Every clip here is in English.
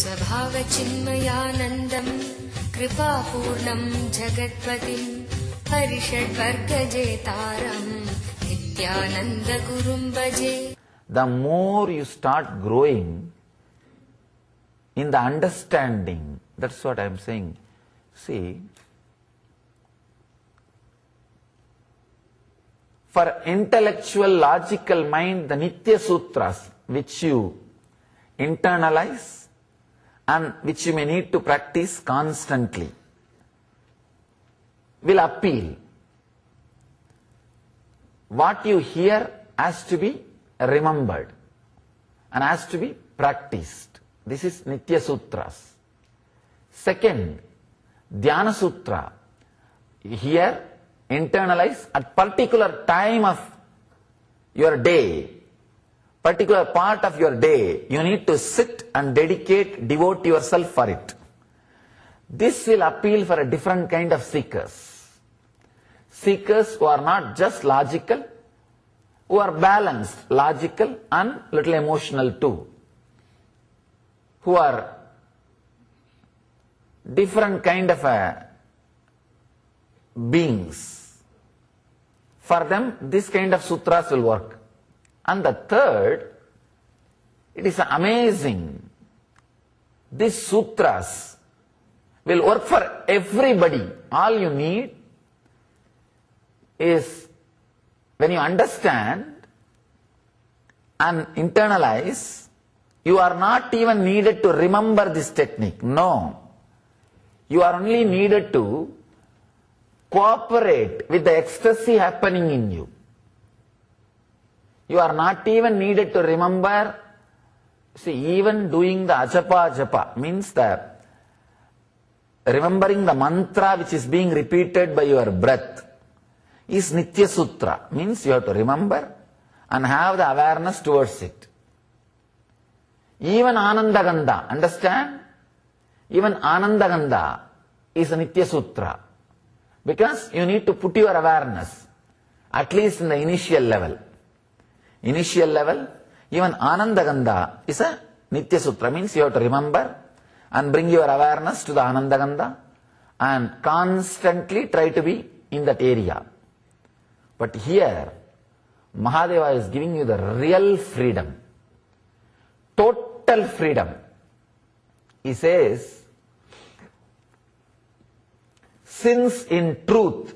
स्वभावचिन्मयानन्दम् कृपापूर्णम् जगत्पतिम् हरिषड्वर्गजेतारम् नित्यानन्दगुरुम् भजे. The more you start growing in the understanding, that's what I am saying. See, for intellectual, logical mind, the Nitya Sutras, which you internalize and which you may need to practice constantly, will appeal. What you hear has to be remembered and has to be practiced. This is Nitya Sutras. Second, Dhyana Sutra. Here, internalize at particular time of your day, particular part of your day, you need to sit and devote yourself for it. This will appeal for a different kind of seekers. Seekers who are not just logical, who are balanced, logical and little emotional too, who are different kind of beings. For them, this kind of sutras will work. And the third, it is amazing. These sutras will work for everybody. All you need is, when you understand and internalize, you are not even needed to remember this technique. No. You are only needed to cooperate with the ecstasy happening in you. You are not even needed to remember. See, even doing the ajapa means that remembering the mantra which is being repeated by your breath is Nitya Sutra. Means you have to remember and have the awareness towards it. Even Ananda Gandha, understand? Even Ananda Gandha is a Nitya Sutra. Because you need to put your awareness, at least in the initial level. Initial level, even Ananda Gandha is a Nitya Sutra. Means you have to remember and bring your awareness to the Ananda Gandha and constantly try to be in that area. But here, Mahadeva is giving you the real freedom. Total freedom. He says, since in truth,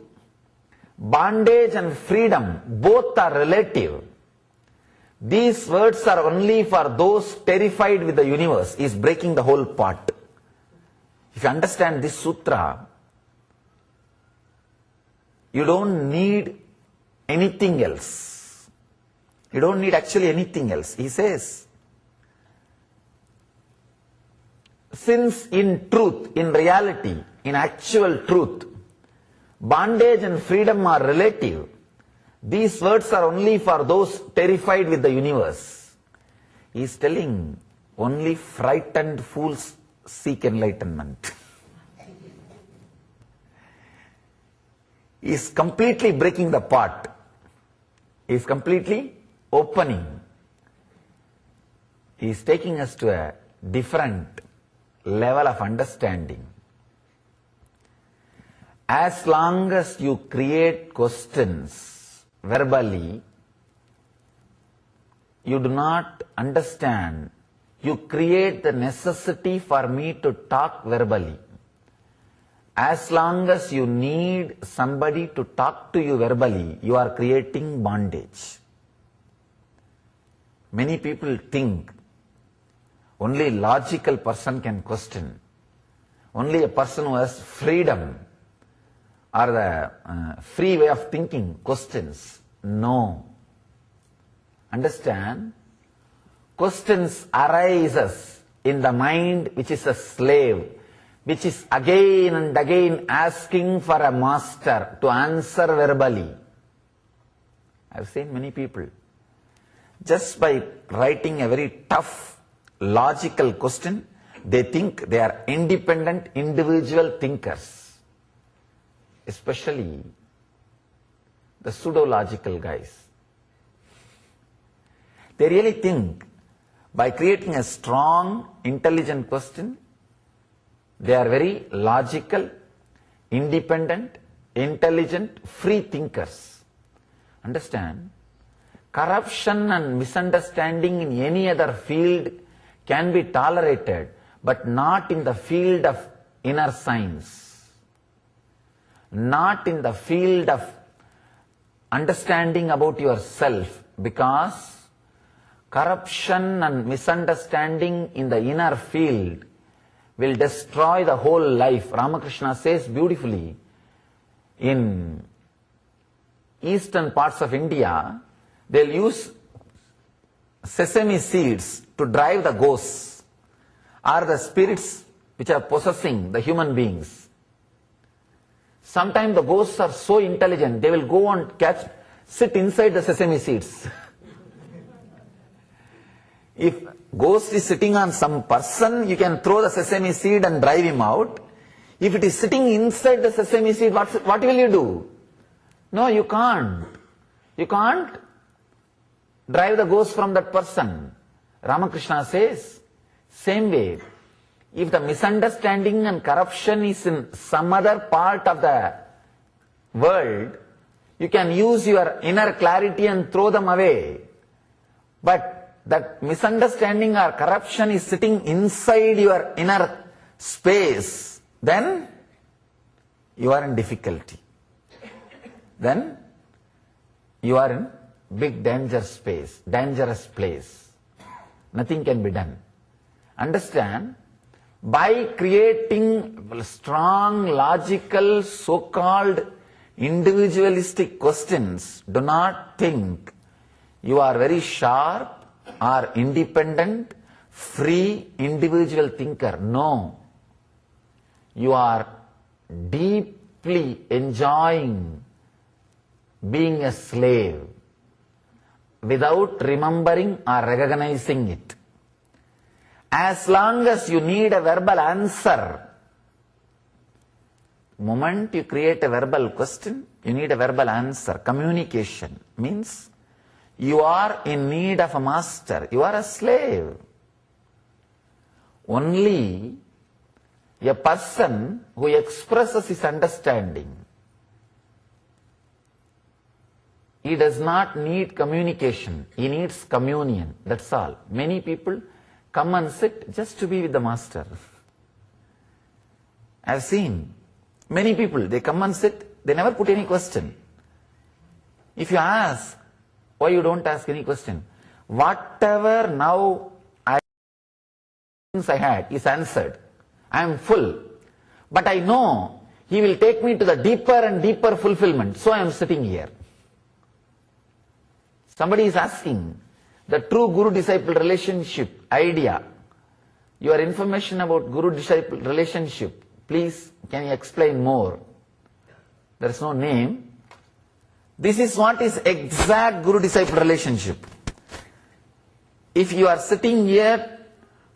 bondage and freedom both are relative, these words are only for those terrified with the universe. He is breaking the whole part. If you understand this sutra, you don't need anything else. You don't need actually anything else. He says, since in truth, in reality, in actual truth, bondage and freedom are relative, these words are only for those terrified with the universe. He is telling only frightened fools seek enlightenment. He is completely breaking the part. He is completely opening. He is taking us to a different level of understanding. As long as you create questions verbally, you do not understand. You create the necessity for me to talk verbally. As long as you need somebody to talk to you verbally, you are creating bondage. Many people think only logical person can question. Only a person who has freedom or the free way of thinking questions. No. Understand? Questions arises in the mind which is a slave, which is again and again asking for a master to answer verbally. I have seen many people, just by writing a very tough, logical question, they think they are independent, individual thinkers. Especially the pseudo-logical guys. They really think By creating a strong, intelligent question, they are very logical, independent, intelligent, free thinkers. Understand? Corruption and misunderstanding in any other field can be tolerated, but not in the field of inner science. Not in the field of understanding about yourself, because corruption and misunderstanding in the inner field will destroy the whole life. Ramakrishna says beautifully, in eastern parts of India, they'll use sesame seeds to drive the ghosts or the spirits which are possessing the human beings. Sometimes the ghosts are so intelligent, they will go and sit inside the sesame seeds. If ghost is sitting on some person, you can throw the sesame seed and drive him out. If it is sitting inside the sesame seed, what will you do? No, you can't. You can't drive the ghost from that person. Ramakrishna says, same way, if the misunderstanding and corruption is in some other part of the world, you can use your inner clarity and throw them away. But that misunderstanding or corruption is sitting inside your inner space, then you are in difficulty. Then you are in big dangerous place. Nothing can be done. Understand? By creating strong, logical, so-called individualistic questions, do not think you are very sharp or independent, free, individual thinker. No. You are deeply enjoying being a slave without remembering or recognizing it. As long as you need a verbal answer, moment you create a verbal question, you need a verbal answer. Communication means you are in need of a master. You are a slave. Only a person who expresses his understanding, he does not need communication. He needs communion. That's all. Many people come and sit just to be with the master. I've seen many people, they come and sit, they never put any question. If you ask, why you don't ask any question? Whatever now I had is answered. I am full. But I know he will take me to the deeper and deeper fulfillment. So I am sitting here. Somebody is asking the true Guru-disciple relationship idea. Your information about Guru-disciple relationship, please can you explain more? There is no name. This is what is exact Guru-disciple relationship. If you are sitting here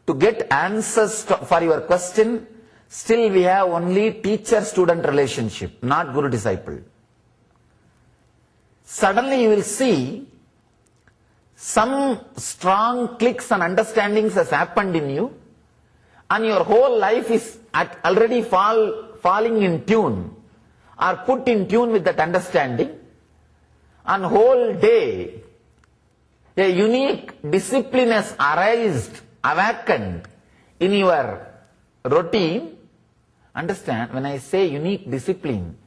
to get answers for your question, still we have only teacher-student relationship, not Guru-disciple. Suddenly you will see some strong clicks and understandings has happened in you, and your whole life is already falling in tune or put in tune with that understanding. And whole day, a unique discipline has awakened in your routine. Understand, when I say unique discipline,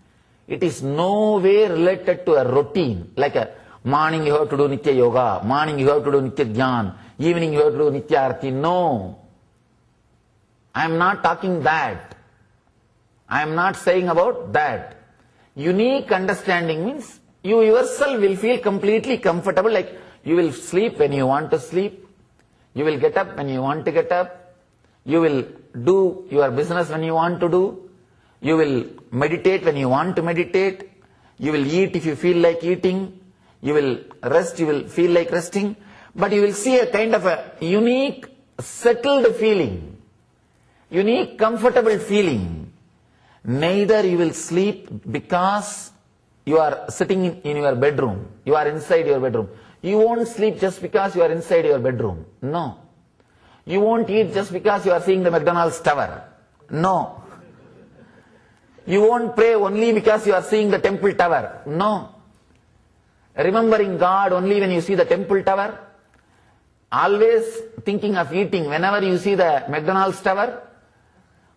it is no way related to a routine. Like a morning you have to do Nitya Yoga, morning you have to do Nitya Dhyan, evening you have to do Nitya Arati. No. I am not talking that. I am not saying about that. Unique understanding means you yourself will feel completely comfortable, like you will sleep when you want to sleep, you will get up when you want to get up, you will do your business when you want to do, you will meditate when you want to meditate, you will eat if you feel like eating, you will rest, you will feel like resting, but you will see a kind of a unique, settled feeling, unique, comfortable feeling. Neither you will sleep because you are sitting in your bedroom, you are inside your bedroom. You won't sleep just because you are inside your bedroom. No. You won't eat just because you are seeing the McDonald's tower. No. You won't pray only because you are seeing the temple tower. No. Remembering God only when you see the temple tower. Always thinking of eating whenever you see the McDonald's tower.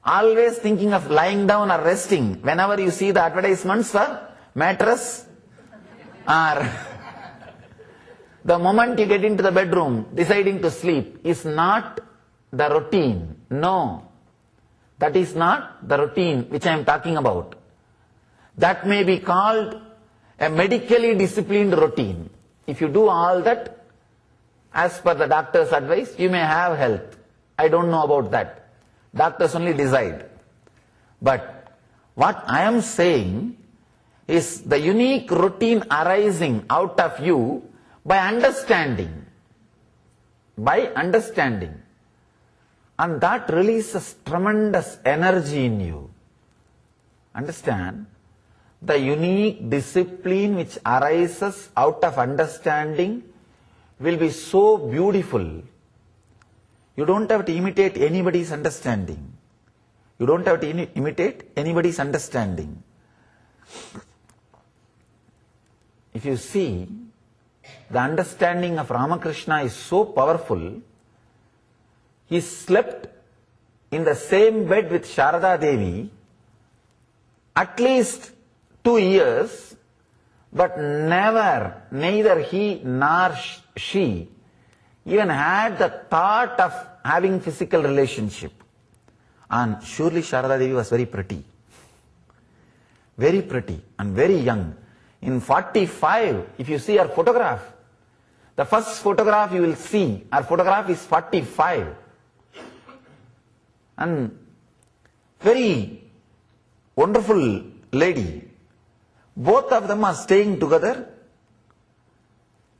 Always thinking of lying down or resting whenever you see the advertisements for mattress or the moment you get into the bedroom deciding to sleep is not the routine. No. That is not the routine which I am talking about. That may be called a medically disciplined routine. If you do all that, as per the doctor's advice, you may have health. I don't know about that. Doctors only decide. But what I am saying is the unique routine arising out of you by understanding. By understanding. And that releases tremendous energy in you. Understand? The unique discipline which arises out of understanding will be so beautiful. You don't have to imitate anybody's understanding. You don't have to imitate anybody's understanding. If you see, the understanding of Ramakrishna is so powerful. He slept in the same bed with Sharada Devi at least 2 years, but neither he nor she even had the thought of having physical relationship. And surely Sharada Devi was very pretty. Very pretty and very young. In 45, if you see her photograph, the first photograph you will see, her photograph is 45. And very wonderful lady. Both of them are staying together.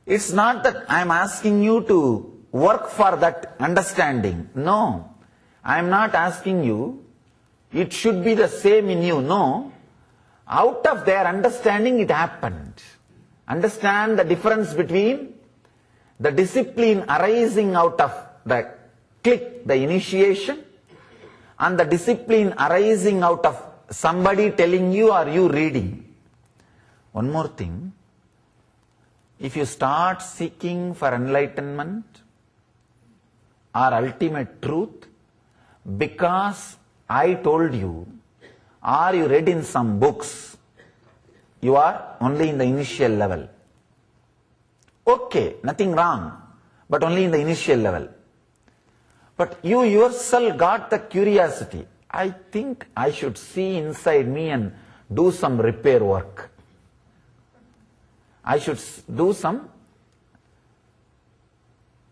It's not that I am asking you to work for that understanding. No. I am not asking you, it should be the same in you. No. Out of their understanding it happened. Understand the difference between the discipline arising out of the click, the initiation, and the discipline arising out of somebody telling you or you reading. One more thing. If you start seeking for enlightenment or ultimate truth because I told you or you read in some books, you are only in the initial level. Okay, nothing wrong, but only in the initial level. But you yourself got the curiosity. I think I should see inside me and do some repair work. I should do some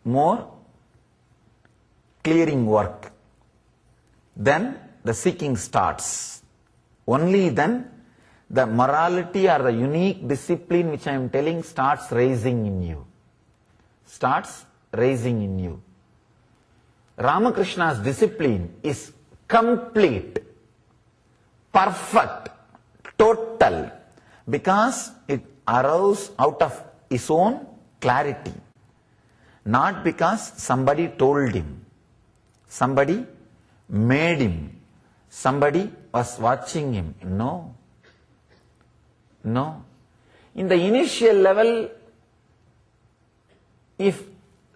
more clearing work. Then the seeking starts. Only then the morality or the unique discipline which I am telling starts rising in you. Starts rising in you. Ramakrishna's discipline is complete, perfect, total, because it arose out of his own clarity, not because somebody told him, somebody made him, somebody was watching him. No. No. In the initial level, if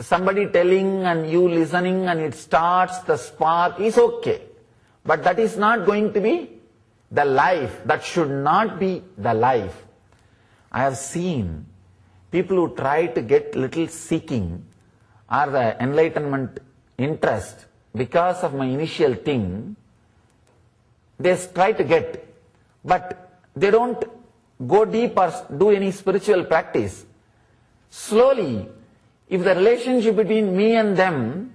somebody telling and you listening and it starts, the spark is okay. But that is not going to be the life. That should not be the life. I have seen people who try to get little seeking or the enlightenment interest because of my initial thing. They try to get, but they don't go deep or do any spiritual practice. Slowly, if the relationship between me and them,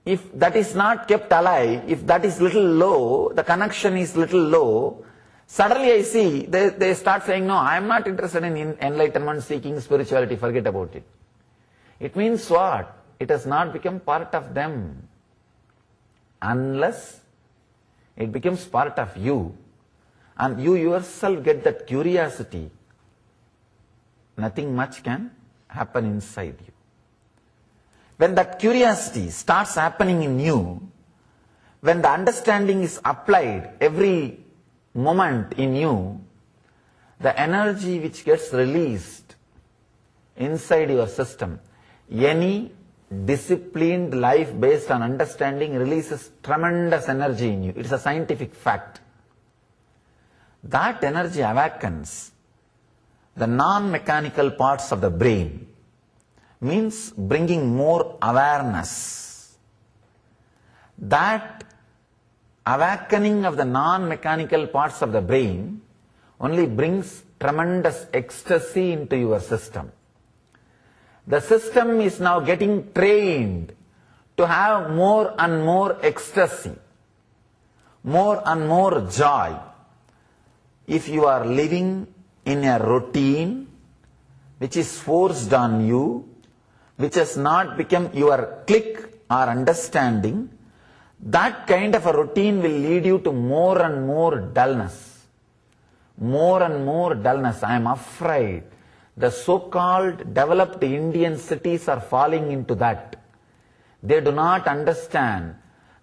if that is not kept alive, if that is little low, the connection is little low, suddenly I see, they start saying, no, I am not interested in enlightenment, seeking spirituality, forget about it. It means what? It has not become part of them. Unless it becomes part of you, and you yourself get that curiosity, nothing much can happen inside you. When that curiosity starts happening in you, when the understanding is applied every moment in you, the energy which gets released inside your system, any disciplined life based on understanding releases tremendous energy in you. It's a scientific fact. That energy awakens the non-mechanical parts of the brain, means bringing more awareness. That awakening of the non-mechanical parts of the brain only brings tremendous ecstasy into your system. The system is now getting trained to have more and more ecstasy, more and more joy. If you are living in a routine which is forced on you, which has not become your click or understanding, that kind of a routine will lead you to more and more dullness. More and more dullness. I am afraid the so-called developed Indian cities are falling into that. They do not understand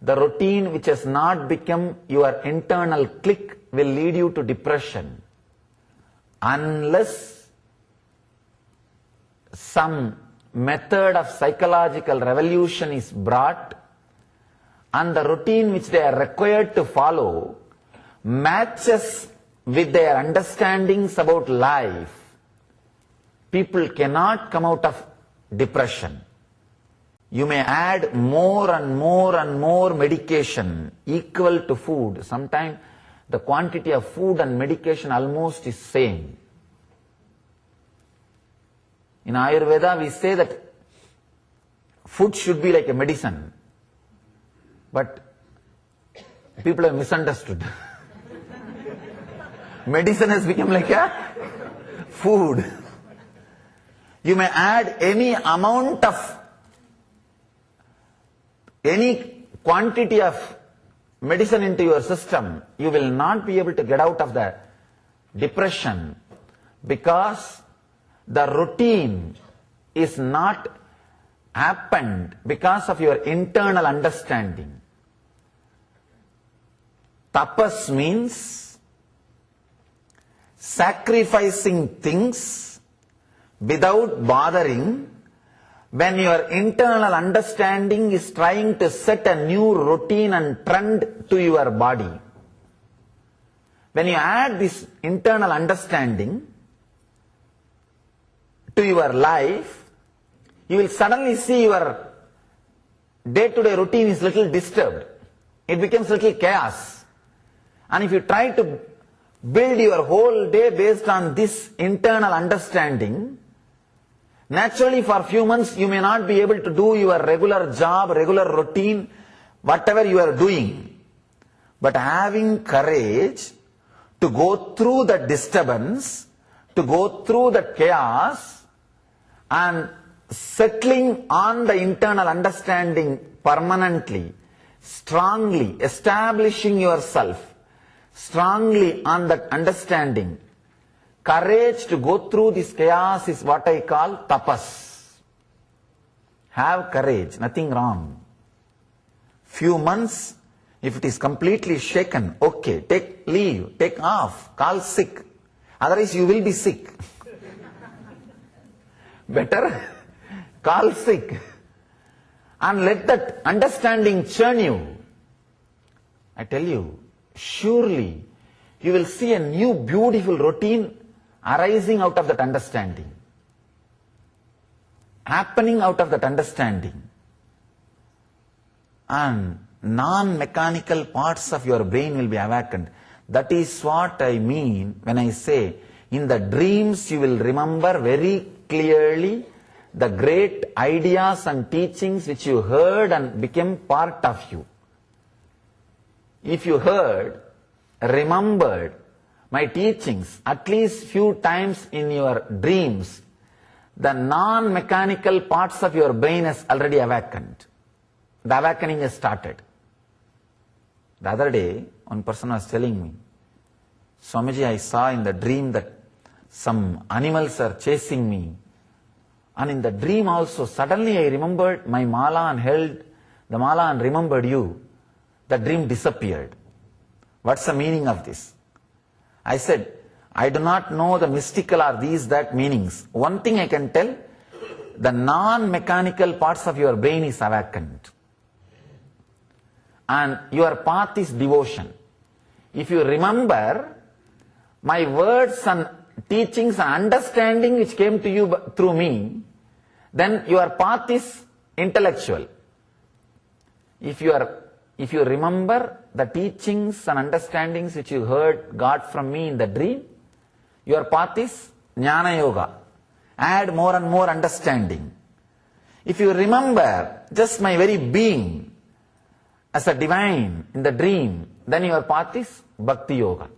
the routine which has not become your internal click will lead you to depression. Unless some method of psychological revolution is brought and the routine which they are required to follow matches with their understandings about life, people cannot come out of depression. You may add more and more and more medication equal to food. Sometimes the quantity of food and medication almost is same. In Ayurveda we say that food should be like a medicine. But people have misunderstood. Medicine has become like a food. You may add any amount of, any quantity of medicine into your system, you will not be able to get out of the depression because the routine is not happened because of your internal understanding. Tapas means sacrificing things without bothering when your internal understanding is trying to set a new routine and trend to your body. When you add this internal understanding to your life, you will suddenly see your day-to-day routine is little disturbed. It becomes little chaos. And if you try to build your whole day based on this internal understanding, naturally for few months you may not be able to do your regular job, regular routine, whatever you are doing. But having courage to go through the disturbance, to go through the chaos, and settling on the internal understanding permanently, strongly, establishing yourself strongly on that understanding, courage to go through this chaos is what I call tapas. Have courage, nothing wrong. Few months, if it is completely shaken, okay, take leave, take off, call sick. Otherwise you will be sick. Better call sick and let that understanding churn you. I tell you, surely you will see a new beautiful routine arising out of that understanding, happening out of that understanding. And non-mechanical parts of your brain will be awakened. That is what I mean when I say, in the dreams you will remember very clearly the great ideas and teachings which you heard and became part of you. If you heard, remembered my teachings at least few times in your dreams, the non-mechanical parts of your brain has already awakened. The awakening has started. The other day, one person was telling me, Swamiji, I saw in the dream that some animals are chasing me And in the dream also, suddenly I remembered my mala and held the mala and remembered you. The dream disappeared. What's the meaning of this? I said, I do not know the mystical or these, that meanings. One thing I can tell, the non-mechanical parts of your brain is awakened. And your path is devotion. If you remember, my words and teachings and understanding which came to you through me, then your path is intellectual. If you remember the teachings and understandings which you heard got from me in the dream, your path is Jnana Yoga. Add more and more understanding. If you remember just my very being as a divine in the dream, then your path is Bhakti Yoga.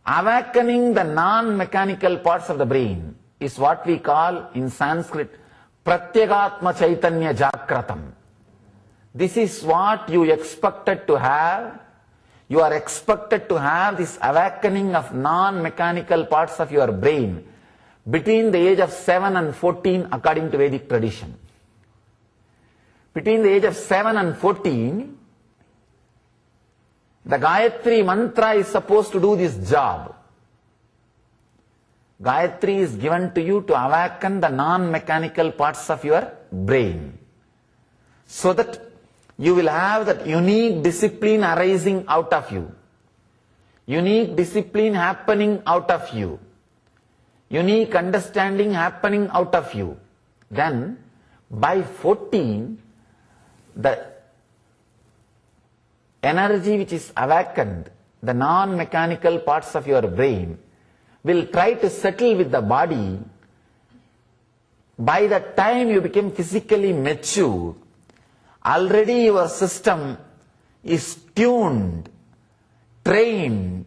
Awakening the non-mechanical parts of the brain is what we call in Sanskrit Pratyagatma Chaitanya Jakratam. This is what you expected to have. You are expected to have this awakening of non-mechanical parts of your brain between the age of 7 and 14 according to Vedic tradition. Between the age of 7 and 14, the Gayatri mantra is supposed to do this job. Gayatri is given to you to awaken the non-mechanical parts of your brain, so that you will have that unique discipline arising out of you, unique discipline happening out of you, unique understanding happening out of you. Then, by 14, the energy which is awakened, the non-mechanical parts of your brain, will try to settle with the body. By the time you become physically mature, already your system is tuned, trained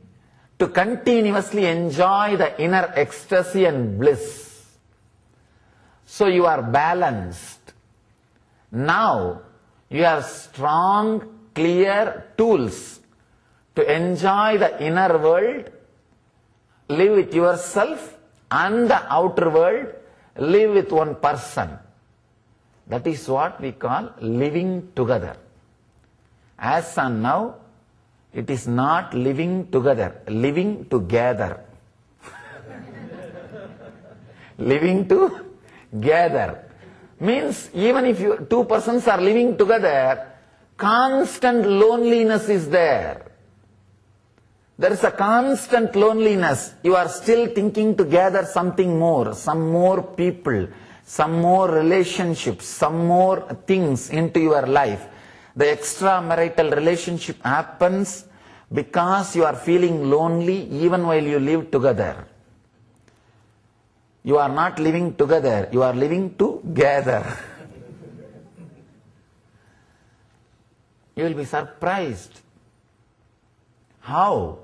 to continuously enjoy the inner ecstasy and bliss. So you are balanced. Now you have strong, clear tools to enjoy the inner world, live with yourself, and the outer world, live with one person. That is what we call living together. As and now, it is not living together, living together. Living together means even if two persons are living together, constant loneliness is there. There is a constant loneliness. You are still thinking to gather something more, some more people, some more relationships, some more things into your life. The extramarital relationship happens because you are feeling lonely even while you live together. You are not living together, you are living together. You will be surprised how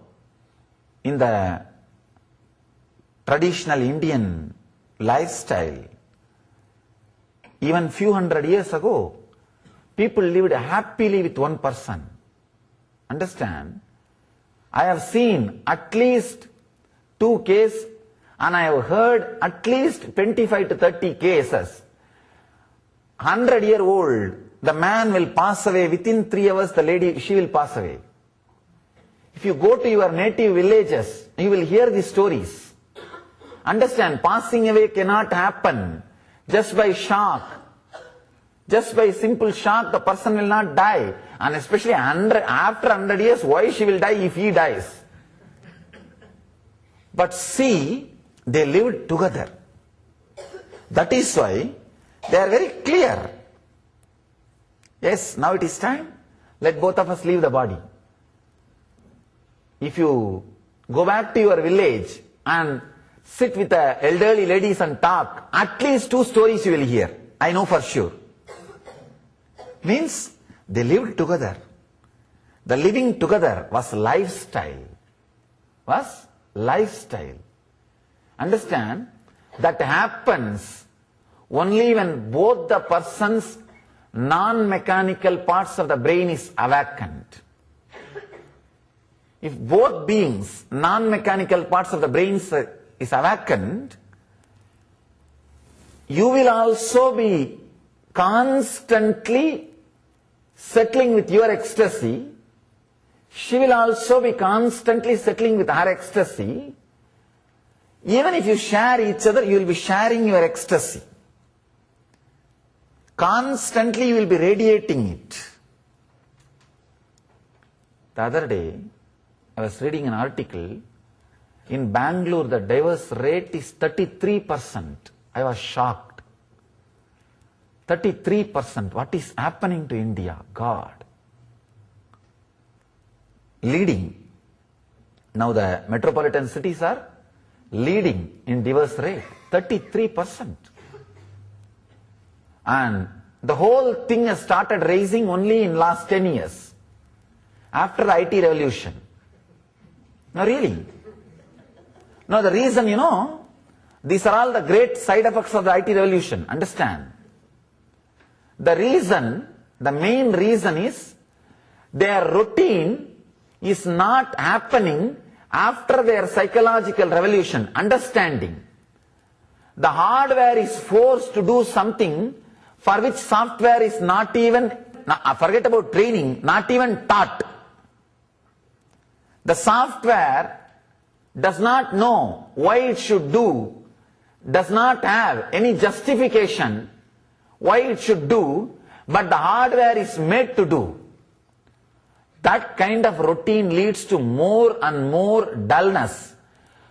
in the traditional Indian lifestyle, even few hundred years ago, people lived happily with one person. Understand? I have seen at least 2 cases and I have heard at least 25 to 30 cases. 100-year-old, the man will pass away within 3 hours, the lady, she will pass away. If you go to your native villages, you will hear these stories. Understand, passing away cannot happen just by shock. Just by simple shock, the person will not die. And especially after 100 years, why she will die if he dies? But see, they lived together. That is why they are very clear. Yes, now it is time. Let both of us leave the body. If you go back to your village and sit with the elderly ladies and talk, at least 2 stories you will hear. I know for sure. Means they lived together. The living together was lifestyle. Was lifestyle. Understand? That happens only when both the person's non-mechanical parts of the brain is awakened. If both beings, non-mechanical parts of the brain is awakened, you will also be constantly settling with your ecstasy. She will also be constantly settling with her ecstasy. Even if you share each other, you will be sharing your ecstasy. Constantly you will be radiating it. The other day, I was reading an article. In Bangalore, the divorce rate is 33%. I was shocked. 33%. What is happening to India? God. Leading. Now the metropolitan cities are leading in divorce rate. 33%. And the whole thing has started rising only in last 10 years. After the IT revolution. No, really. No, the reason, these are all the great side effects of the IT revolution. Understand? The reason, the main reason is their routine is not happening after their psychological revolution. Understanding. The hardware is forced to do something for which software is not even, forget about training, not even taught. The software does not know why it should do, does not have any justification why it should do, but the hardware is made to do. That kind of routine leads to more and more dullness.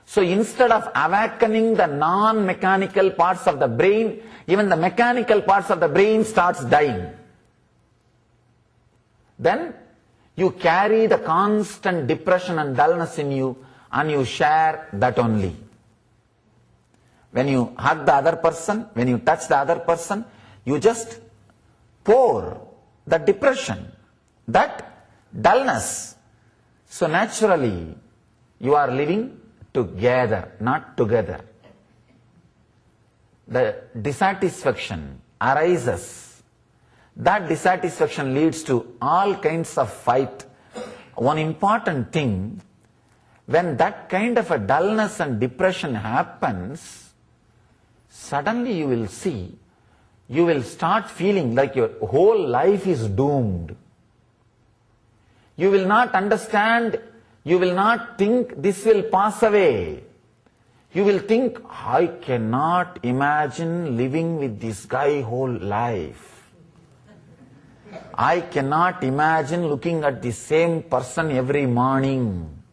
So instead of awakening the non-mechanical parts of the brain, even the mechanical parts of the brain starts dying. Then you carry the constant depression and dullness in you, and you share that only. When you hug the other person, when you touch the other person, you just pour the depression, that dullness. So naturally, you are living together, not together. The dissatisfaction arises. That dissatisfaction leads to all kinds of fight. One important thing, when that kind of a dullness and depression happens, suddenly you will see, you will start feeling like your whole life is doomed. You will not understand, you will not think this will pass away. You will think, I cannot imagine living with this guy whole life. I cannot imagine looking at the same person every morning.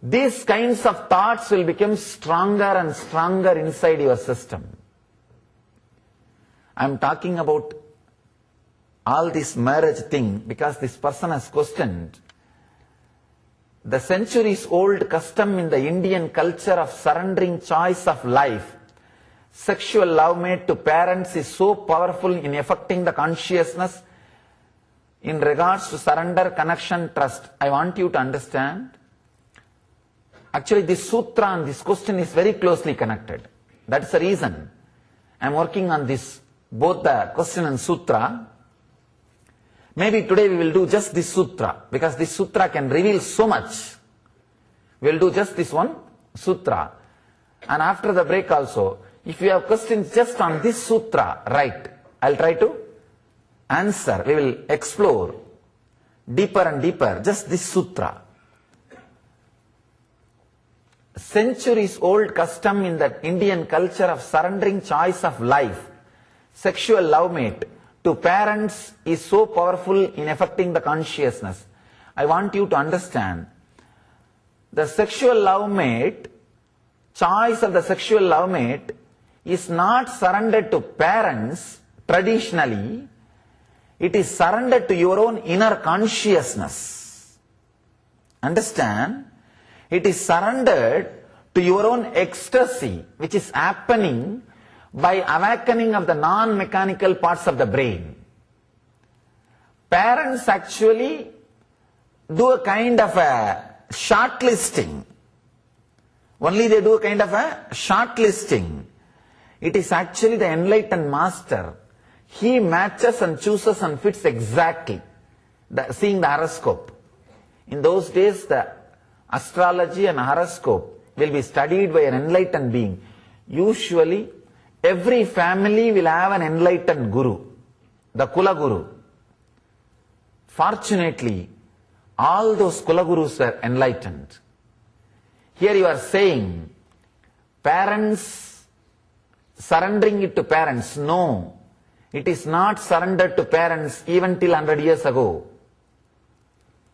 These kinds of thoughts will become stronger and stronger inside your system. I am talking about all this marriage thing because this person has questioned the centuries-old custom in the Indian culture of surrendering choice of life. Sexual love made to parents is so powerful in affecting the consciousness in regards to surrender, connection, trust. I want you to understand. Actually, this sutra and this question is very closely connected. That's the reason I am working on this, both the question and sutra. Maybe today we will do just this sutra, because this sutra can reveal so much. We will do just this one sutra. And after the break also, if you have questions just on this sutra, right, I'll try to answer. We will explore deeper and deeper, just this sutra. Centuries-old custom in the Indian culture of surrendering choice of life, sexual love mate, to parents is so powerful in affecting the consciousness. I want you to understand, the sexual love mate, choice of the sexual love mate is not surrendered to parents traditionally, it is surrendered to your own inner consciousness. Understand? It is surrendered to your own ecstasy, which is happening by awakening of the non-mechanical parts of the brain. Parents actually do a kind of a shortlisting. Only they do a kind of a shortlisting. It is actually the enlightened master. He matches and chooses and fits exactly, seeing the horoscope. In those days, the astrology and horoscope will be studied by an enlightened being. Usually, every family will have an enlightened guru, the Kula Guru. Fortunately, all those Kula Gurus were enlightened. Here you are saying, parents, surrendering it to parents. No, it is not surrendered to parents even till 100 years ago.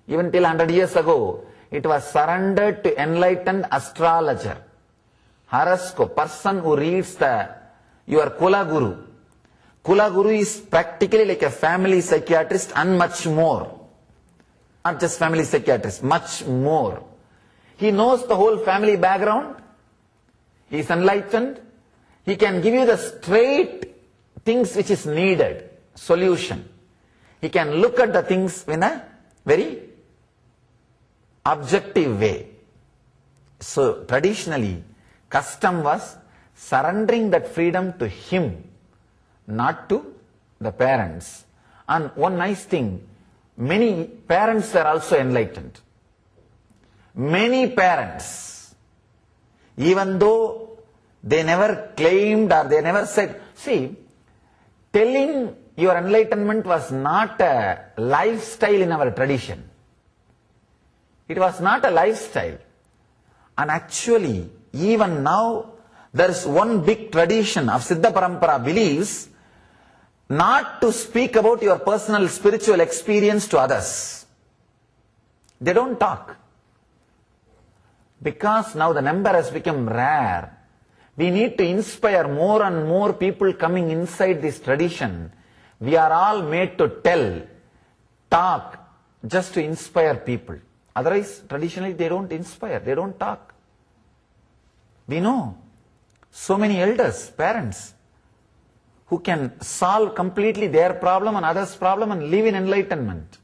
Even till 100 years ago, it was surrendered to enlightened astrologer, horoscope, person who reads your Kula Guru. Kula Guru is practically like a family psychiatrist and much more. Not just family psychiatrist, much more. He knows the whole family background. He is enlightened. He can give you the straight things which is needed, solution. He can look at the things in a very objective way. So traditionally, custom was surrendering that freedom to him, not to the parents. And one nice thing, many parents were also enlightened. Many parents, even though they never claimed or they never said, see, telling your enlightenment was not a lifestyle in our tradition. It was not a lifestyle. And actually, even now, there is one big tradition of Siddha Parampara believes not to speak about your personal spiritual experience to others. They don't talk. Because now the number has become rare, we need to inspire more and more people coming inside this tradition. We are all made to tell, talk, just to inspire people. Otherwise, traditionally, they don't inspire, they don't talk. We know so many elders, parents, who can solve completely their problem and others' problem and live in enlightenment.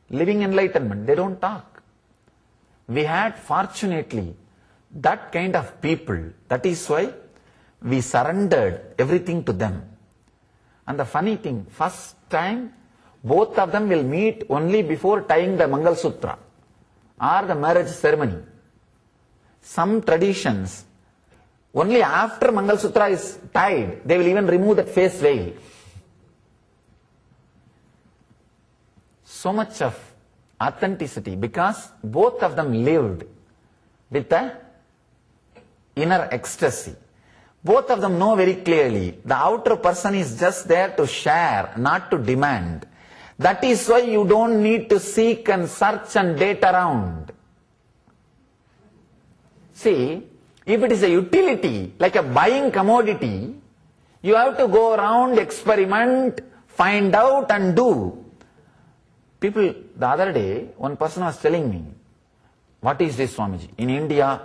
Living enlightenment, they don't talk. We had, fortunately, that kind of people. That is why we surrendered everything to them. And the funny thing, first time, both of them will meet only before tying the Mangal Sutra or the marriage ceremony. Some traditions, only after Mangal Sutra is tied, they will even remove that face veil. So much of authenticity, because both of them lived with a inner ecstasy. Both of them know very clearly, the outer person is just there to share, not to demand. That is why you don't need to seek and search and date around. See, if it is a utility, like a buying commodity, you have to go around, experiment, find out and do. People, the other day, one person was telling me, what is this, Swamiji? In India,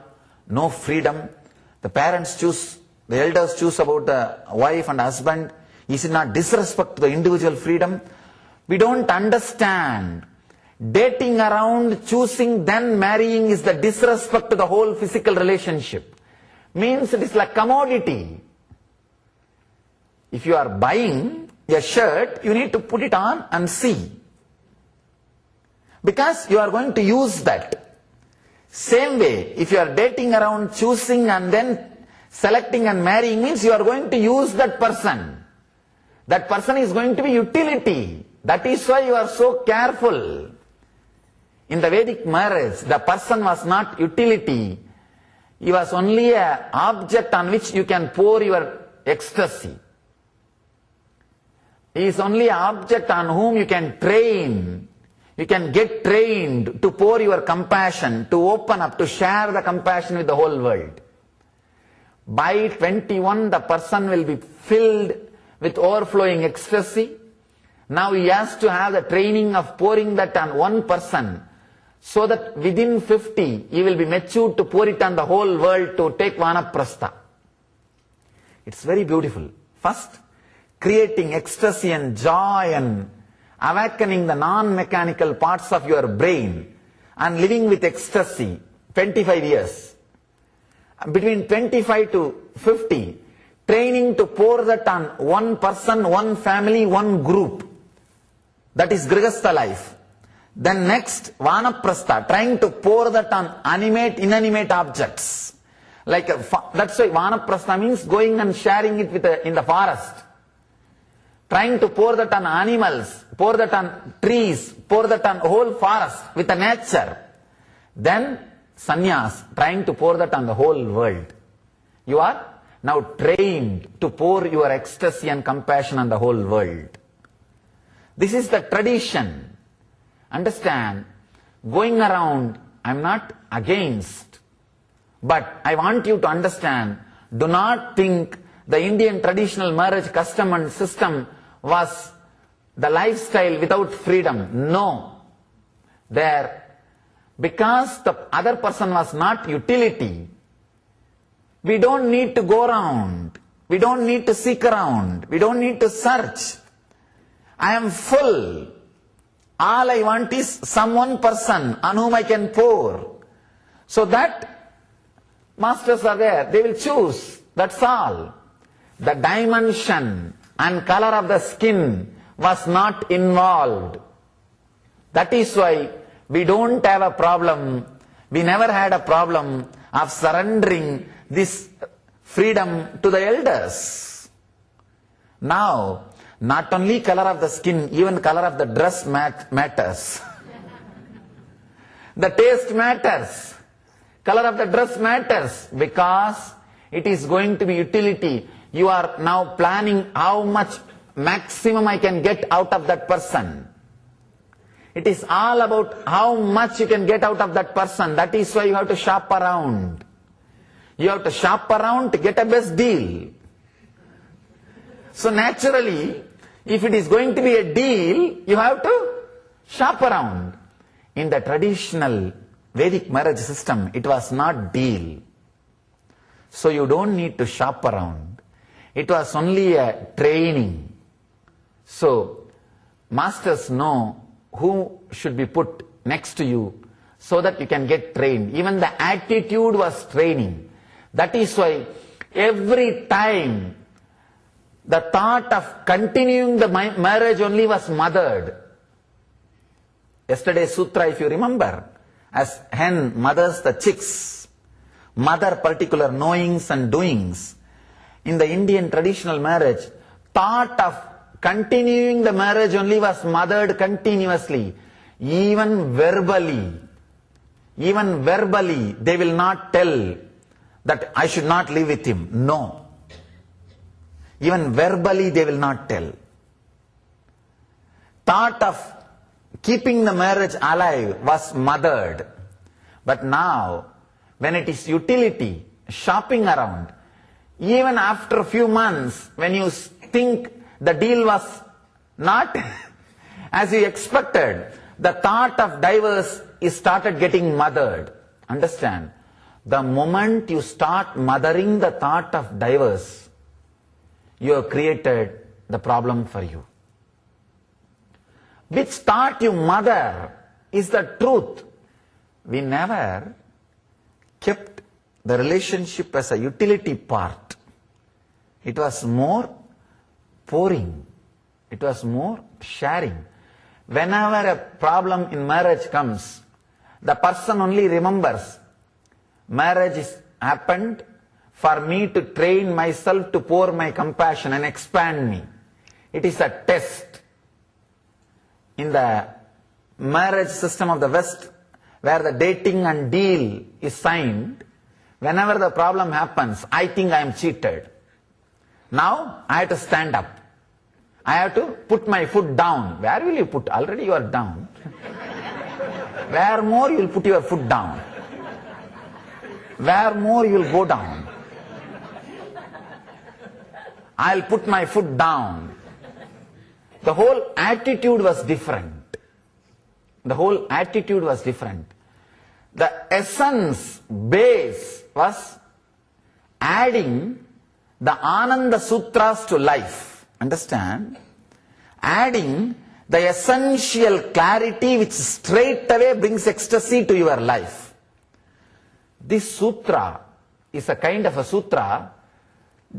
no freedom. The parents choose, the elders choose about the wife and husband. Is it not disrespect to the individual freedom? We don't understand. Dating around, choosing, then marrying is the disrespect to the whole physical relationship. Means it is like commodity. If you are buying a shirt, you need to put it on and see. Because you are going to use that. Same way, if you are dating around, choosing and then selecting and marrying, means you are going to use that person. That person is going to be utility. That is why you are so careful. In the Vedic marriage, the person was not utility. He was only an object on which you can pour your ecstasy. He is only an object on whom you can train. You can get trained to pour your compassion, to open up, to share the compassion with the whole world. By 21, the person will be filled with overflowing ecstasy. Now he has to have the training of pouring that on one person, so that within 50, he will be matured to pour it on the whole world to take Vanaprastha. It's very beautiful. First, creating ecstasy and joy and awakening the non-mechanical parts of your brain and living with ecstasy, 25 years. Between 25 to 50, training to pour that on one person, one family, one group. That is Grihastha life. Then next, Vanaprastha, trying to pour that on animate, inanimate objects. Like that's why Vanaprastha means going and sharing it with in the forest. Trying to pour that on animals, pour that on trees, pour that on whole forest with the nature. Then sannyas, trying to pour that on the whole world. You are now trained to pour your ecstasy and compassion on the whole world. This is the tradition. Understand? Going around, I'm not against. But I want you to understand, do not think the Indian traditional marriage custom and system was the lifestyle without freedom. No. There, because the other person was not utility, we don't need to go around. We don't need to seek around. We don't need to search. I am full. All I want is some one person on whom I can pour. So that masters are there. They will choose. That's all. The dimension and color of the skin was not involved. That is why we don't have a problem. We never had a problem of surrendering this freedom to the elders. Now, not only color of the skin, even color of the dress matters. The taste matters. Color of the dress matters because it is going to be utility. You are now planning how much maximum I can get out of that person. It is all about how much you can get out of that person. That is why you have to shop around. You have to shop around to get a best deal. So naturally, if it is going to be a deal, you have to shop around. In the traditional Vedic marriage system, it was not deal. So you don't need to shop around. It was only a training. So masters know who should be put next to you so that you can get trained. Even the attitude was training. That is why every time the thought of continuing the marriage only was mothered. Yesterday's sutra, if you remember, as hen mothers the chicks, mother particular knowings and doings. In the Indian traditional marriage, thought of continuing the marriage only was mothered continuously. Even verbally, they will not tell that I should not live with him. No. Even verbally they will not tell. Thought of keeping the marriage alive was mothered. But now, when it is utility, shopping around, even after a few months, when you think the deal was not as you expected, the thought of divorce is started getting mothered. Understand? The moment you start mothering the thought of divorce, you have created the problem for you. Which thought you mother is the truth. We never kept the relationship as a utility part. It was more pouring. It was more sharing. Whenever a problem in marriage comes, the person only remembers, marriage is happened for me to train myself to pour my compassion and expand me. It is a test. In the marriage system of the West, where the dating and deal is signed, whenever the problem happens, I think I am cheated. Now, I have to stand up. I have to put my foot down. Where will you put? Already you are down. Where more you will put your foot down? Where more you will go down? I'll put my foot down. The whole attitude was different. The whole attitude was different. The essence, base was adding the Ananda Sutras to life. Understand? Adding the essential clarity which straight away brings ecstasy to your life. This sutra is a kind of a sutra.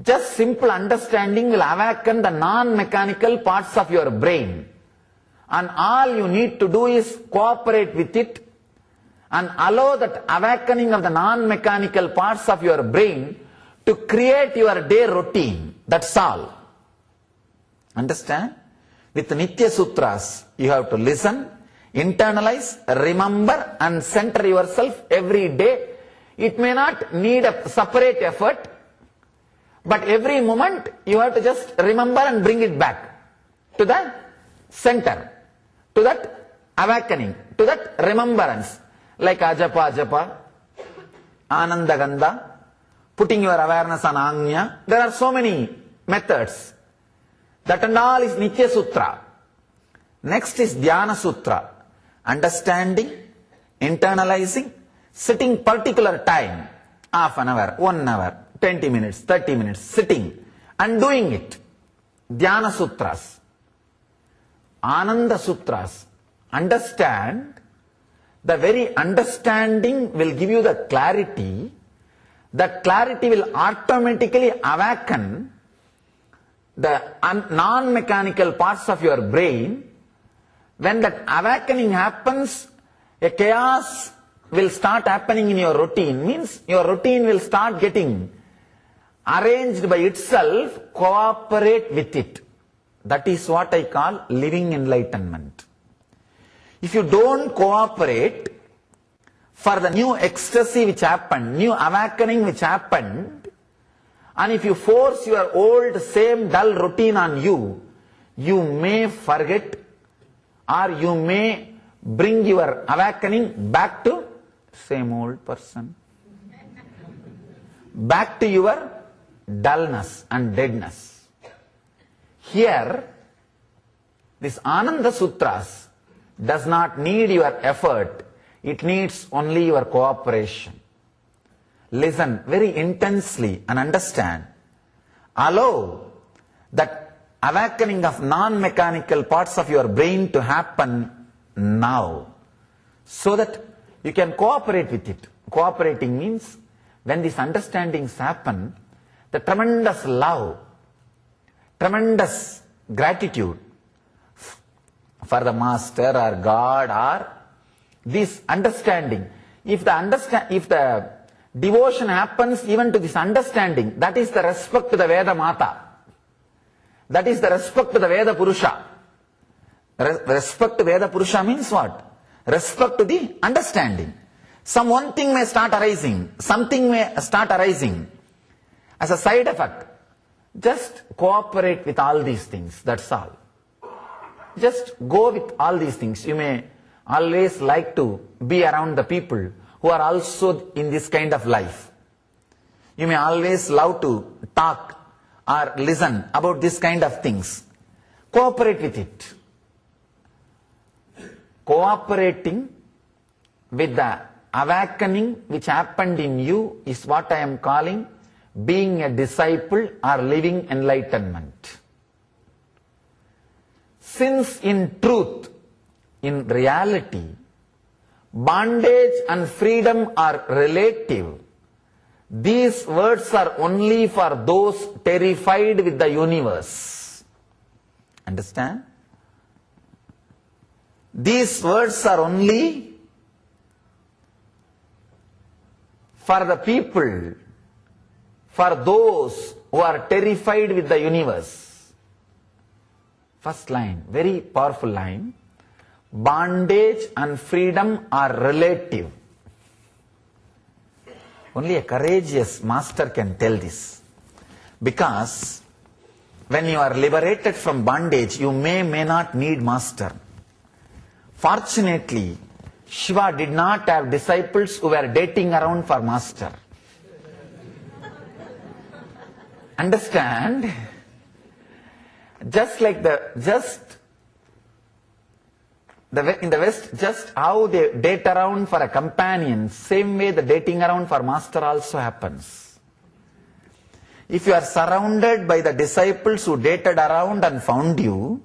Just simple understanding will awaken the non-mechanical parts of your brain. And all you need to do is cooperate with it and allow that awakening of the non-mechanical parts of your brain to create your day routine. That's all. Understand? With Nitya Sutras, you have to listen, internalize, remember and center yourself every day. It may not need a separate effort, but every moment you have to just remember and bring it back to the center, to that awakening, to that remembrance. Like Ajapa Ajapa, Ananda Gandha, putting your awareness on Agnya. There are so many methods. That and all is Nitya Sutra. Next is Dhyana Sutra. Understanding, internalizing, sitting particular time, half an hour, 1 hour, 20 minutes, 30 minutes, sitting and doing it. Dhyana Sutras. Ananda Sutras. Understand. The very understanding will give you the clarity. That clarity will automatically awaken the non-mechanical parts of your brain. When that awakening happens, a chaos will start happening in your routine. Means your routine will start getting arranged by itself. Cooperate with it. That is what I call living enlightenment. If you don't cooperate for the new ecstasy which happened, new awakening which happened, and if you force your old same dull routine on you, you may forget or you may bring your awakening back to same old person. Back to your dullness and deadness. Here, this Ananda Sutras does not need your effort, it needs only your cooperation. Listen very intensely and understand. Allow that awakening of non-mechanical parts of your brain to happen now, so that you can cooperate with it. Cooperating means when these understandings happen, the tremendous love, tremendous gratitude for the master or God or this understanding. If the devotion happens even to this understanding, that is the respect to the Veda Mata. That is the respect to the Veda Purusha. Respect to Veda Purusha means what? Respect to the understanding. One thing may start arising, something may start arising as a side effect. Just cooperate with all these things, that's all. Just go with all these things. You may always like to be around the people who are also in this kind of life. You may always love to talk or listen about this kind of things. Cooperate with it. Cooperating with the awakening which happened in you is what I am calling being a disciple or living enlightenment. Since in truth, in reality, bondage and freedom are relative, these words are only for those terrified with the universe. Understand? These words are only for the people, for those who are terrified with the universe. First line, very powerful line. Bondage and freedom are relative. Only a courageous master can tell this. Because when you are liberated from bondage, you may not need master. Fortunately, Shiva did not have disciples who were dating around for master. Understand? Just like in the West, just how they date around for a companion, same way the dating around for master also happens. If you are surrounded by the disciples who dated around and found you,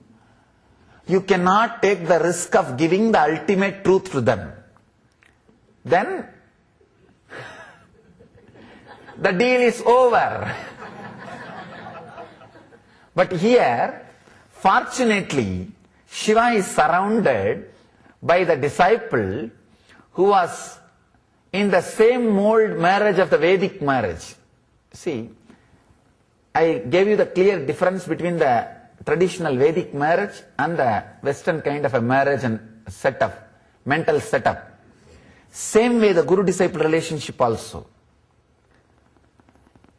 you cannot take the risk of giving the ultimate truth to them. Then, the deal is over. But here, fortunately, Shiva is surrounded by the disciple who was in the same mold marriage of the Vedic marriage. See, I gave you the clear difference between the traditional Vedic marriage and the Western kind of a marriage and setup, mental setup. Same way the Guru-disciple relationship also.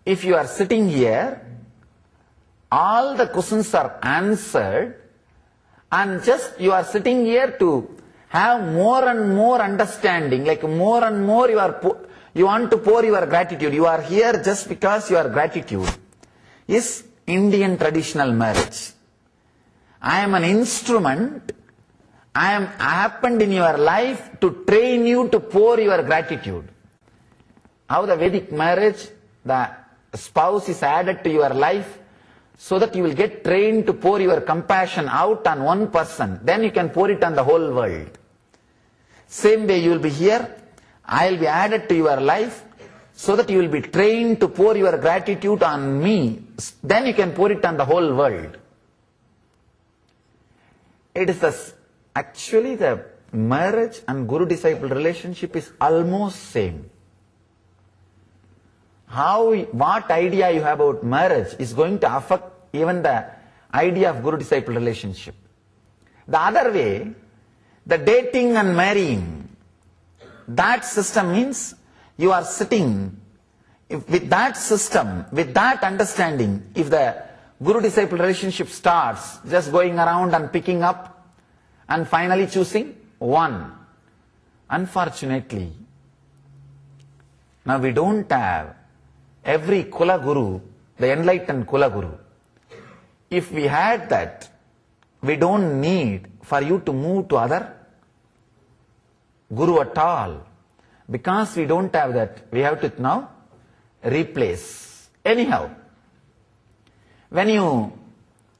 If you are sitting here, all the questions are answered, and just you are sitting here to have more and more understanding, like more and more you want to pour your gratitude. You are here just because your gratitude is Indian traditional marriage. I am an instrument. I happened in your life to train you to pour your gratitude. How the Vedic marriage, the spouse is added to your life so that you will get trained to pour your compassion out on one person. Then you can pour it on the whole world. Same way you will be here. I will be added to your life so that you will be trained to pour your gratitude on me. Then you can pour it on the whole world. It is actually the marriage and Guru-disciple relationship is almost same. What idea you have about marriage is going to affect even the idea of Guru-disciple relationship. The other way, the dating and marrying, that system means you are sitting with that system, with that understanding. If the Guru-disciple relationship starts just going around and picking up and finally choosing one, unfortunately, now we don't have every Kula Guru, the enlightened Kula Guru. If we had that, we don't need for you to move to other Guru at all. Because we don't have that, we have to now replace. Anyhow, when you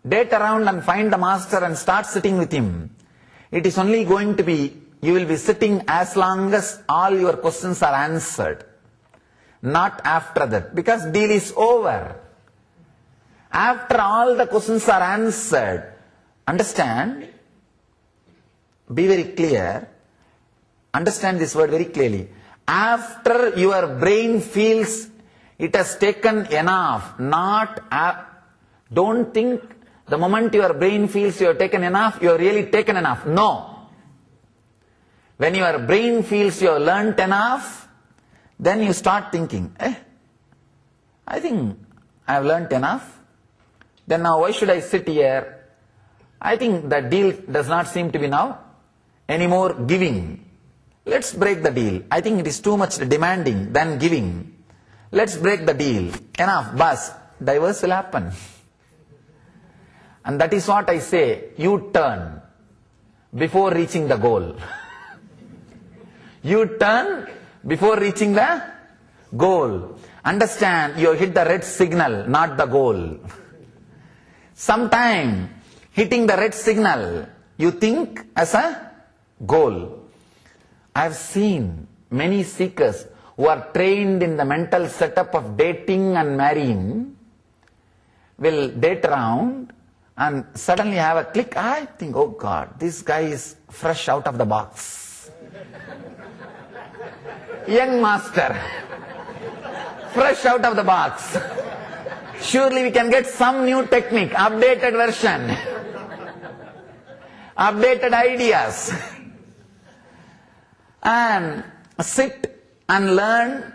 date around and find the master and start sitting with him, it is only going to be, you will be sitting as long as all your questions are answered. Not after that, because deal is over. After all the questions are answered, understand, be very clear, understand this word very clearly. After your brain feels it has taken enough, don't think the moment your brain feels you have taken enough, you have really taken enough. No. When your brain feels you have learnt enough, then you start thinking, I think I have learnt enough. Then now why should I sit here? I think the deal does not seem to be now any more giving. Let's break the deal. I think it is too much demanding than giving. Let's break the deal. Enough, bas. Divorce will happen. And that is what I say, you turn before reaching the goal. You turn before reaching the goal. Understand, you hit the red signal, not the goal. Sometime, hitting the red signal, you think as a goal. I have seen many seekers who are trained in the mental setup of dating and marrying, will date around and suddenly have a click. I think, oh God, this guy is fresh out of the box. Young master, fresh out of the box. Surely we can get some new technique, updated version, updated ideas. And sit and learn.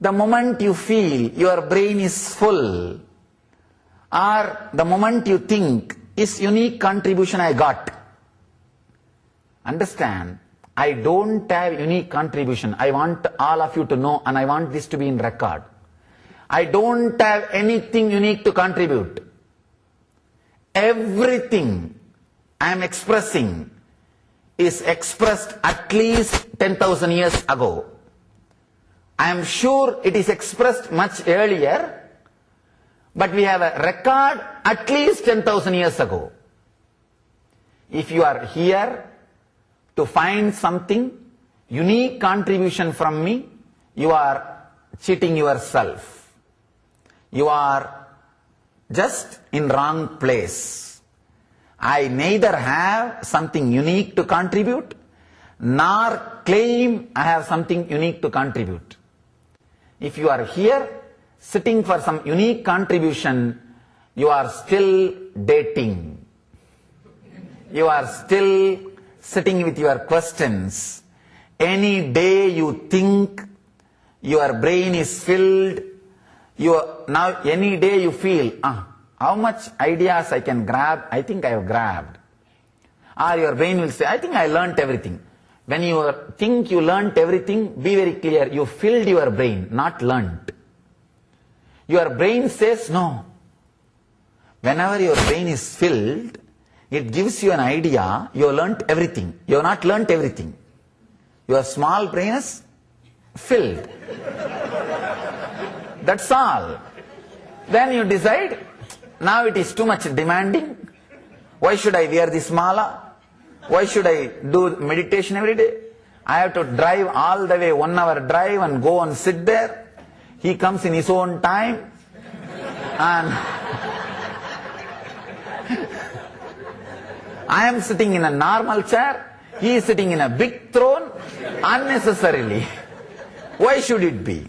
The moment you feel your brain is full, or the moment you think, is unique contribution I got. Understand, I don't have unique contribution. I want all of you to know, and I want this to be in record. I don't have anything unique to contribute. Everything I am expressing is expressed at least 10,000 years ago. I am sure it is expressed much earlier, but we have a record at least 10,000 years ago. If you are here to find something, unique contribution from me, you are cheating yourself. You are just in wrong place. I neither have something unique to contribute, nor claim I have something unique to contribute. If you are here sitting for some unique contribution, you are still dating. You are still sitting with your questions. Any day you think your brain is filled, now any day you feel, how much ideas I can grab, I think I have grabbed. Or your brain will say, I think I learnt everything. When you think you learnt everything, be very clear, you filled your brain, not learnt. Your brain says no. Whenever your brain is filled, it gives you an idea, you have learnt everything. You have not learnt everything. Your small brain is filled. That's all. Then you decide, now it is too much demanding. Why should I wear this mala? Why should I do meditation every day? I have to drive all the way, 1 hour drive and go and sit there. He comes in his own time and I am sitting in a normal chair. He is sitting in a big throne unnecessarily. Why should it be?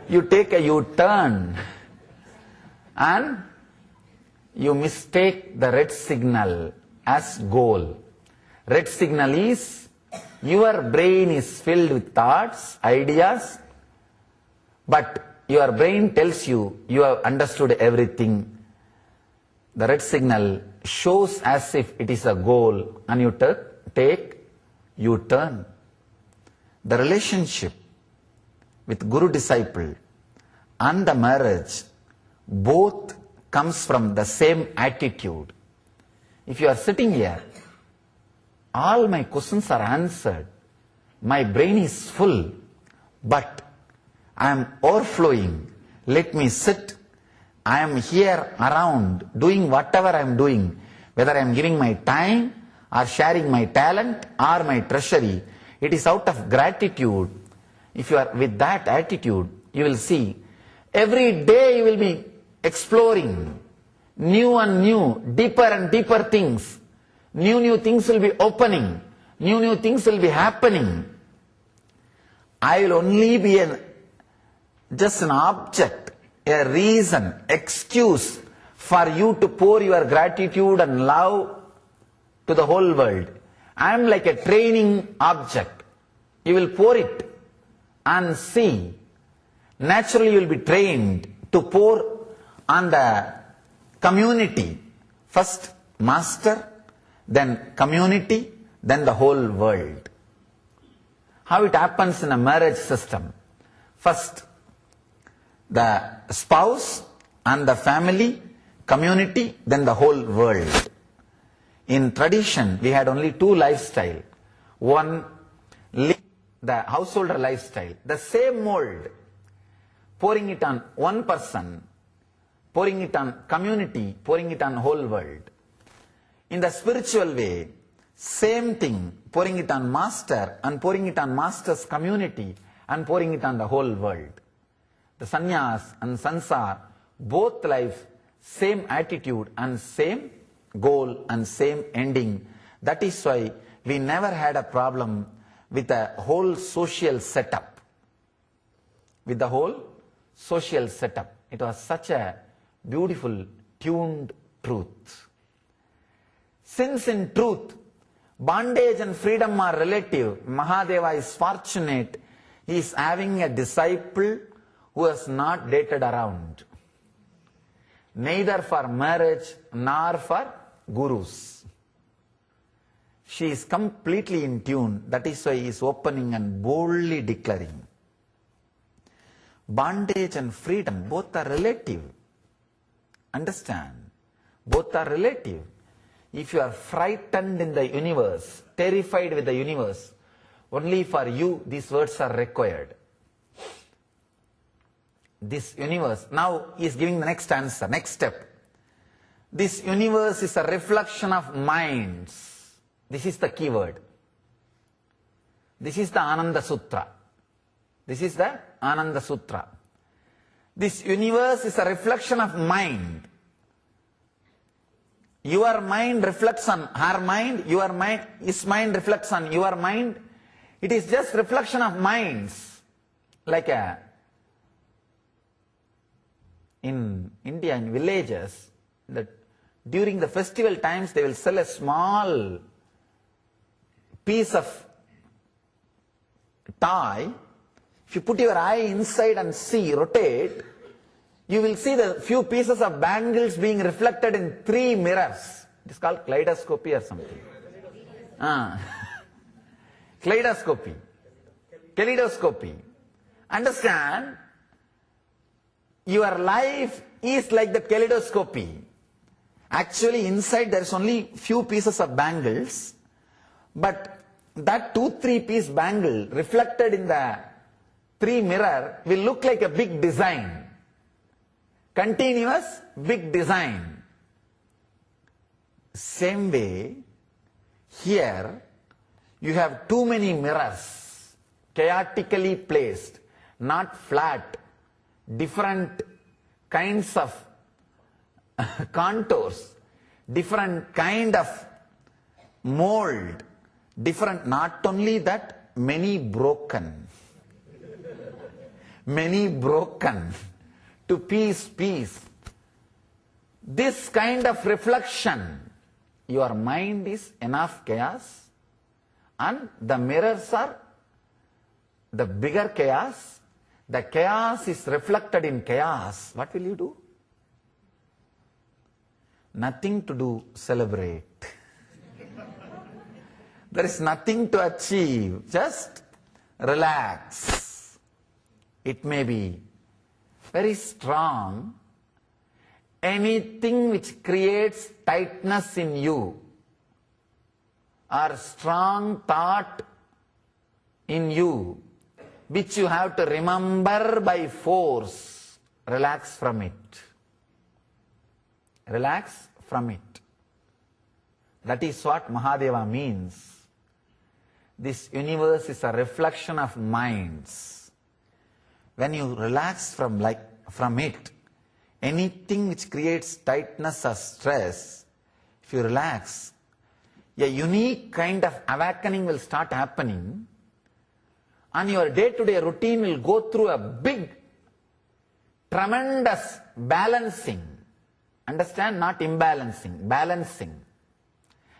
You take a U-turn and you mistake the red signal as goal. Red signal is your brain is filled with thoughts, ideas, but your brain tells you you have understood everything. The red signal shows as if it is a goal and you take U-turn. The relationship with Guru-disciple and the marriage both comes from the same attitude. If you are sitting here, all my questions are answered, my brain is full, but I am overflowing, let me sit, I am here around doing whatever I am doing, whether I am giving my time or sharing my talent or my treasury, it is out of gratitude. If you are with that attitude, you will see every day you will be exploring new and new, deeper and deeper things. New things will be opening. New things will be happening. I will only be just an object, a reason, excuse for you to pour your gratitude and love to the whole world. I am like a training object. You will pour it and see. Naturally you will be trained to pour on the community. First master, then community, then the whole world. How it happens in a marriage system. First, the spouse and the family, community, then the whole world. In tradition, we had only two lifestyles. One, the householder lifestyle, the same mold, pouring it on one person, pouring it on community, pouring it on whole world. In the spiritual way, same thing, pouring it on master and pouring it on master's community and pouring it on the whole world. The sannyas and sansar, both life, same attitude and same goal and same ending. That is why we never had a problem with the whole social setup. With the whole social setup. It was such a beautiful, tuned truth. Since in truth, bondage and freedom are relative, Mahadeva is fortunate. He is having a disciple who has not dated around. Neither for marriage nor for gurus. She is completely in tune. That is why he is opening and boldly declaring. Bondage and freedom, both are relative. Understand? Both are relative. If you are frightened in the universe, terrified with the universe, only for you these words are required. This universe, now he is giving the next answer, next step. This universe is a reflection of minds. This is the key word. This is the Ananda Sutra. This is the Ananda Sutra. This universe is a reflection of mind. Your mind reflects on her mind, his mind reflects on your mind. It is just reflection of minds. Like in India, in villages, that during the festival times they will sell a small piece of toy. If you put your eye inside and see, rotate, you will see the few pieces of bangles being reflected in 3 mirrors. It is called kaleidoscopy or something. Kaleidoscopy. Understand? Your life is like the kaleidoscopy. Actually, inside there is only few pieces of bangles, but that 2-3 piece bangle reflected in the 3 mirror will look like a big design. Continuous big design. Same way, here you have too many mirrors, chaotically placed, not flat, different kinds of contours, different kind of mold, different, not only that, many broken to piece. This kind of reflection, your mind is enough chaos, and the mirrors are the bigger chaos. The chaos is reflected in chaos. What will you do? Nothing to do, celebrate. There is nothing to achieve, just relax. It may be very strong. Anything which creates tightness in you, or strong thought in you, which you have to remember by force, relax from it. Relax from it. That is what Mahadeva means. This universe is a reflection of minds. When you relax from it, anything which creates tightness or stress, if you relax, a unique kind of awakening will start happening, and your day-to-day routine will go through a big, tremendous balancing. Understand? Not imbalancing, balancing.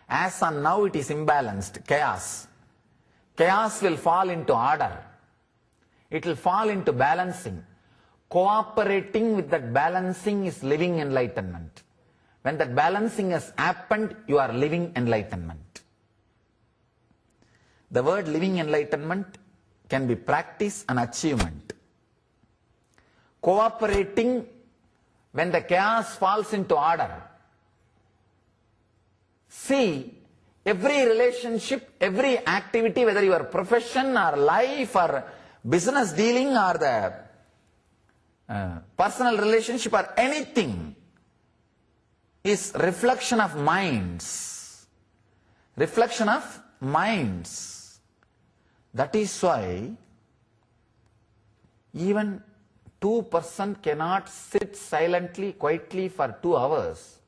As on now it is imbalanced, chaos. Chaos will fall into order. It will fall into balancing. Cooperating with that balancing is living enlightenment. When that balancing has happened, you are living enlightenment. The word living enlightenment can be practice and achievement. Cooperating when the chaos falls into order. See, every relationship, every activity, whether your profession or life or business dealing or the personal relationship or anything, is reflection of minds. Reflection of minds. That is why even 2% cannot sit silently, quietly for 2 hours.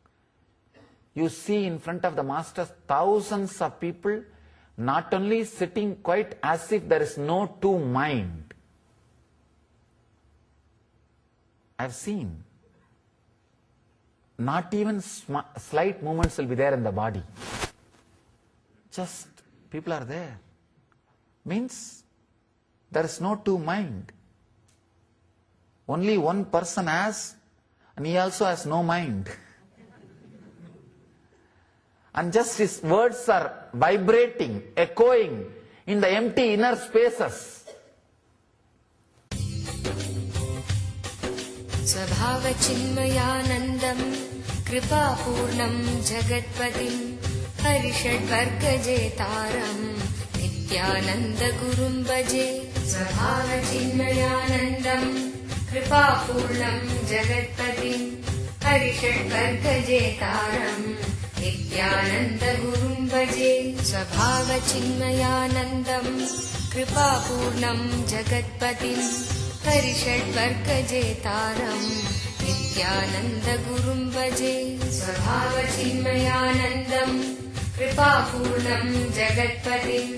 You see in front of the masters thousands of people not only sitting quite as if there is no two mind. I've seen. Not even slight movements will be there in the body. Just people are there. Means there is no two mind. Only one person has, and he also has no mind. And just his words are vibrating, echoing in the empty inner spaces. स्वभावचिन्मयानन्दं कृपापूर्णं जगत्पतिं हरिषड्वर्गजेतारं नित्यानन्दगुरुं भजे स्वभावचिन्मयानन्दं कृपापूर्णं जगत्पतिं हरिषड्वर्गजेतारं नित्यानन्दगुरुं भजे स्वभावचिन्मयानन्दं कृपापूर्णं जगत्पतिं हरिषड्वर्गजेतारं नित्यानन्दगुरुं भजे स्वभावचिन्मयानन्दम् कृपापूर्णम् जगत्पतिम्